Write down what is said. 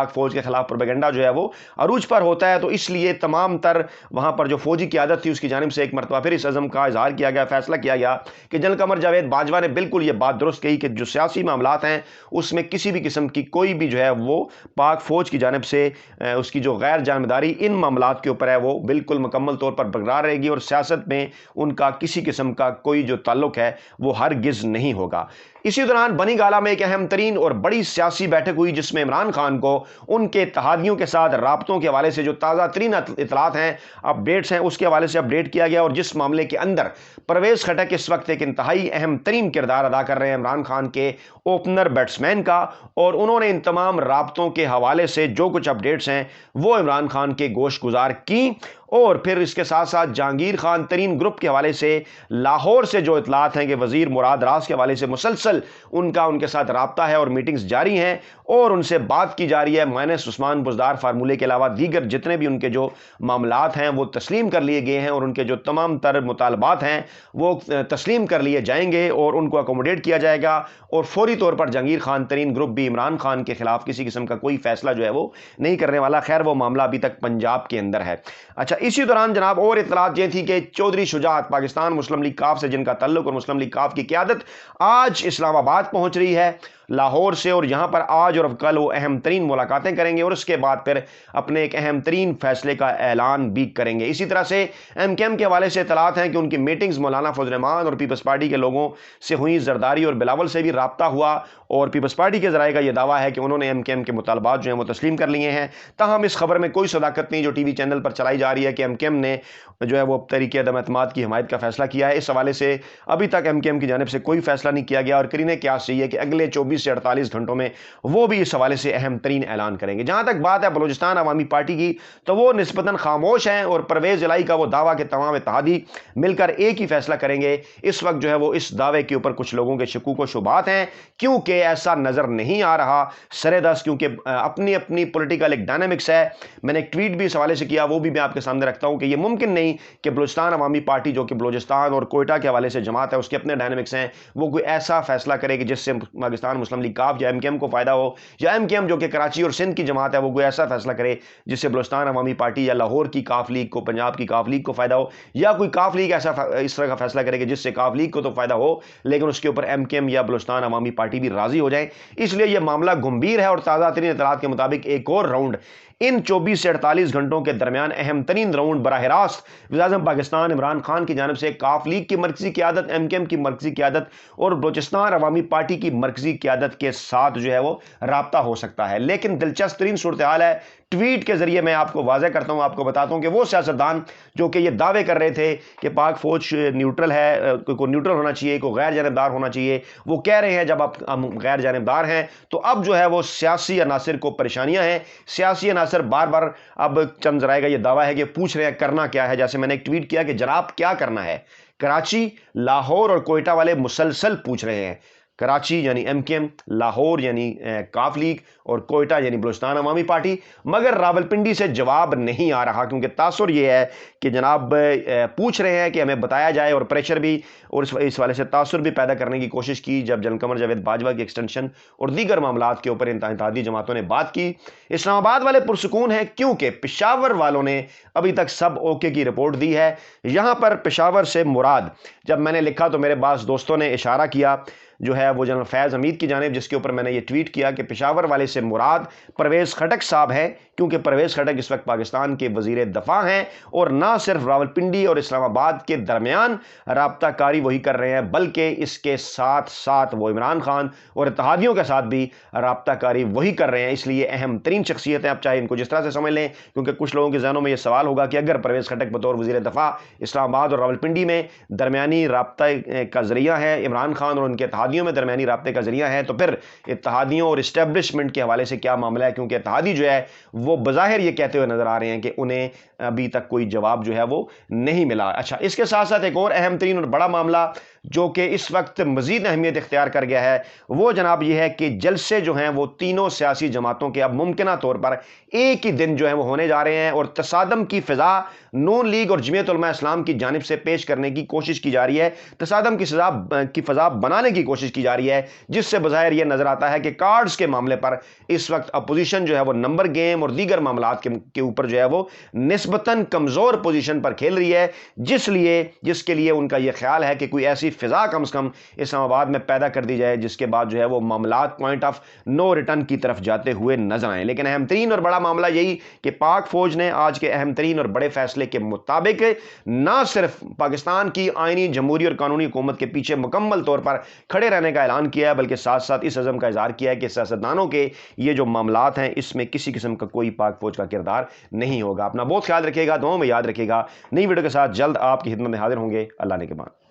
پاک فوج کے خلاف پروپیگنڈا جو ہے وہ عروج پر ہوتا ہے، تو اس لیے تمام تر وہاں پر جو فوجی قیادت تھی اس کی جانب سے ایک مرتبہ پھر اس عزم کا اظہار کیا گیا، فیصلہ کیا گیا کہ جنرل قمر جاوید باجوہ نے بالکل یہ بات درست کہی کہ جو سیاسی معاملات ہیں اس میں کسی بھی قسم کی کوئی بھی جو ہے وہ پاک فوج کی جانب سے اس کی جو غیر جانبداری ان معاملات کے اوپر ہے وہ بالکل مکمل طور پر برقرار رہے گی، اور سیاست میں ان کا کسی قسم کا کوئی جو تعلق ہے وہ ہرگز نہیں ہوگا۔ اسی دوران بنی گالہ میں ایک اہم ترین اور بڑی سیاسی بیٹھک ہوئی جس میں عمران خان کو ان کے اتحادیوں کے ساتھ رابطوں کے حوالے سے جو تازہ ترین اطلاعات ہیں، اپڈیٹس ہیں، اس کے حوالے سے اپڈیٹ کیا گیا، اور جس معاملے کے اندر پرویز خٹک اس وقت ایک انتہائی اہم ترین کردار ادا کر رہے ہیں عمران خان کے اوپنر بیٹسمین کا، اور انہوں نے ان تمام رابطوں کے حوالے سے جو کچھ اپڈیٹس ہیں وہ عمران خان کے گوش گزار کی، اور پھر اس کے ساتھ ساتھ جہانگیر خان ترین گروپ کے حوالے سے لاہور سے جو اطلاعات ہیں کہ وزیر مراد راز کے حوالے سے مسلسل ان کے ساتھ رابطہ ہے اور میٹنگز جاری ہیں اور ان سے بات کی جا رہی ہے، مائنس عثمان بزدار فارمولے کے علاوہ دیگر جتنے بھی ان کے جو معاملات ہیں وہ تسلیم کر لیے گئے ہیں، اور ان کے جو تمام تر مطالبات ہیں وہ تسلیم کر لیے جائیں گے اور ان کو اکوموڈیٹ کیا جائے گا، اور فوری طور پر جہانگیر خان ترین گروپ بھی عمران خان کے خلاف کسی قسم کا کوئی فیصلہ جو ہے وہ نہیں کرنے والا۔ خیر وہ معاملہ ابھی تک پنجاب کے اندر ہے۔ اچھا، اسی دوران جناب اور اطلاعات یہ تھی کہ چودھری شجاعت پاکستان مسلم لیگ کاف سے جن کا تعلق اور مسلم لیگ کاف کی قیادت آج اسلام آباد پہنچ رہی ہے لاہور سے، اور یہاں پر آج اور کل وہ اہم ترین ملاقاتیں کریں گے اور اس کے بعد پھر اپنے ایک اہم ترین فیصلے کا اعلان بھی کریں گے۔ اسی طرح سے ایم کے ایم کے حوالے سے اطلاعات ہیں کہ ان کی میٹنگز مولانا فضل الرحمان اور پیپلز پارٹی کے لوگوں سے ہوئی، زرداری اور بلاول سے بھی رابطہ ہوا، اور پیپلز پارٹی کے ذرائع کا یہ دعویٰ ہے کہ انہوں نے ایم کے ایم کے مطالبات جو ہیں وہ تسلیم کر لیے ہیں۔ تاہم اس خبر میں کوئی صداقت نہیں جو ٹی وی چینل پر چلائی جا رہی ہے کہ ایم کے ایم نے جو ہے وہ تحریک عدم اعتماد کی حمایت کا فیصلہ کیا ہے۔ اس حوالے سے ابھی تک ایم کے ایم کی جانب سے کوئی فیصلہ نہیں کیا گیا، اور قرینہ قیاس یہ ہے کہ اگلے 24 سے 48 گھنٹوں میں وہ بھی اس حوالے سے اہم ترین اعلان کریں گے۔ جہاں تک بات ہے بلوچستان عوامی پارٹی کی تو وہ نسبتاً خاموش ہیں، اور پرویز الہی کا وہ دعویٰ کہ تمام اتحادی مل کر ایک ہی فیصلہ کریں گے، اس وقت جو ہے وہ اس دعوے کے اوپر کچھ لوگوں کے شکوک و شبہات ہیں، کیونکہ ایسا نظر نہیں آ رہا سرے دست، کیونکہ اپنی اپنی پولیٹیکل ایک ڈائنامکس ہے۔ میں نے ایک ٹویٹ بھی اس حوالے سے کیا، وہ بھی میں آپ کے سامنے رکھتا ہوں کہ یہ ممکن نہیں کہ بلوچستان عوامی پارٹی جو کہ بلوچستان اور کوئٹہ کے حوالے سے جماعت ہے، اس کے اپنے ڈائنامکس ہیں، وہ کوئی ایسا فیصلہ کرے کہ جس سے پاکستان مسلم لیگ کاف یا ایم کے ایم کو فائدہ ہو، یا ایم کے ایم جو کہ کراچی اور سندھ کی جماعت ہے وہ کوئی ایسا فیصلہ کرے جس سے بلوچستان عوامی پارٹی یا لاہور کی کاف لیگ کو، پنجاب کی کاف لیگ کو فائدہ ہو، یا کوئی کاف لیگ ایسا اس طرح کا فیصلہ کرے کہ جس سے کاف لیگ کو تو فائدہ ہو لیکن اس کے اوپر ایم کے ایم یا بلوچستان عوامی پارٹی بھی راضی ہو جائیں۔ اس لیے یہ معاملہ گمبھیر ہے، اور تازہ ترین اطلاعات کے مطابق ایک اور راؤنڈ ان 24 سے 48 گھنٹوں کے درمیان اہم ترین راؤنڈ براہ راست وزیر اعظم پاکستان عمران خان کی جانب سے کاف لیگ کی مرکزی قیادت، ایم کے ایم کی مرکزی قیادت اور بلوچستان عوامی پارٹی کی مرکزی قیادت کے ساتھ جو ہے وہ رابطہ ہو سکتا ہے۔ لیکن دلچسپ ترین صورتحال ہے، ٹویٹ کے ذریعے میں آپ کو واضح کرتا ہوں، آپ کو بتاتا ہوں کہ وہ سیاستدان جو کہ یہ دعوے کر رہے تھے کہ پاک فوج نیوٹرل ہے، کوئی نیوٹرل ہونا چاہیے، کوئی غیر جانبدار ہونا چاہیے، وہ کہہ رہے ہیں جب آپ غیر جانبدار ہیں تو اب جو ہے وہ سیاسی عناصر کو پریشانیاں ہیں، سیاسی عناصر بار بار اب چند ذرائع کا یہ دعویٰ ہے کہ پوچھ رہے ہیں کرنا کیا ہے۔ جیسے میں نے ایک ٹویٹ کیا کہ جناب کیا کرنا ہے، کراچی، لاہور اور کوئٹہ والے مسلسل پوچھ رہے ہیں، کراچی یعنی ایم کے ایم، لاہور یعنی کاف لیگ اور کوئٹہ یعنی بلوچستان عوامی پارٹی، مگر راولپنڈی سے جواب نہیں آ رہا، کیونکہ تاثر یہ ہے کہ جناب پوچھ رہے ہیں کہ ہمیں بتایا جائے، اور پریشر بھی اور اس والے سے تاثر بھی پیدا کرنے کی کوشش کی جب جنرل قمر جاوید باجوہ کی ایکسٹینشن اور دیگر معاملات کے اوپر اتحادی جماعتوں نے بات کی۔ اسلام آباد والے پرسکون ہیں کیونکہ پشاور والوں نے ابھی تک سب اوکے کی رپورٹ دی ہے۔ یہاں پر پشاور سے مراد جب میں نے لکھا تو میرے بعض دوستوں نے اشارہ کیا جو ہے وہ جنرل فیض حمید کی جانب، جس کے اوپر میں نے یہ ٹویٹ کیا کہ پشاور والے سے مراد پرویز خٹک صاحب ہیں، کیونکہ پرویز خٹک اس وقت پاکستان کے وزیر دفاع ہیں، اور نہ صرف راولپنڈی اور اسلام آباد کے درمیان رابطہ کاری وہی کر رہے ہیں بلکہ اس کے ساتھ ساتھ وہ عمران خان اور اتحادیوں کے ساتھ بھی رابطہ کاری وہی کر رہے ہیں۔ اس لیے اہم ترین شخصیت ہیں، اب چاہے ان کو جس طرح سے سمجھ لیں، کیونکہ کچھ لوگوں کے ذہنوں میں یہ سوال ہوگا کہ اگر پرویز خٹک بطور وزیر دفاع اسلام آباد اور راولپنڈی میں درمیانی رابطہ کا ذریعہ ہے، عمران خان اور ان کے اتحادیوں میں درمیانی رابطے کا ذریعہ ہے، تو پھر اتحادیوں اور اسٹیبلشمنٹ کے حوالے سے کیا معاملہ ہے، کیونکہ اتحادی جو ہے وہ بظاہر یہ کہتے ہوئے نظر آ رہے ہیں کہ انہیں ابھی تک کوئی جواب جو ہے وہ نہیں ملا۔ اچھا، اس کے ساتھ ساتھ ایک اور اہم ترین اور بڑا معاملہ جو کہ اس وقت مزید اہمیت اختیار کر گیا ہے وہ جناب یہ ہے کہ جلسے جو ہیں وہ تینوں سیاسی جماعتوں کے اب ممکنہ طور پر ایک ہی دن جو ہے وہ ہونے جا رہے ہیں، اور تصادم کی فضا نون لیگ اور جمعیت علماء اسلام کی جانب سے پیش کرنے کی کوشش کی جا رہی ہے، تصادم کی فضا بنانے کی کوشش کی جا رہی ہے، جس سے بظاہر یہ نظر آتا ہے کہ کارڈز کے معاملے پر اس وقت اپوزیشن جو ہے وہ نمبر گیم اور دیگر معاملات کے اوپر جو ہے وہ نسبتاً کمزور پوزیشن پر کھیل رہی ہے، جس کے لیے ان کا یہ خیال ہے کہ کوئی ایسی فضا کم از کم اسلام آباد میں پیدا کر دی جائے جس کے بعد جو ہے وہ معاملات پوائنٹ آف نو ریٹرن کی طرف جاتے ہوئے نظر آئیں۔ لیکن اہم ترین اور بڑا معاملہ یہی کہ پاک فوج نے آج کے اہم ترین اور بڑے فیصلے کے مطابق نہ صرف پاکستان کی آئینی جمہوری اور قانونی حکومت کے پیچھے مکمل طور پر کھڑے رہنے کا اعلان کیا ہے، بلکہ ساتھ ساتھ اس عزم کا اظہار کیا ہے کہ سیاستدانوں کے یہ جو معاملات ہیں اس میں کسی قسم کا کوئی پاک فوج کا کردار نہیں ہوگا۔ اپنا بہت خیال رکھیے گا، دعاؤں میں یاد رکھیے گا۔ نئی ویڈیو کے ساتھ جلد آپ کی خدمت میں حاضر ہوں گے۔ اللہ نے کے بعد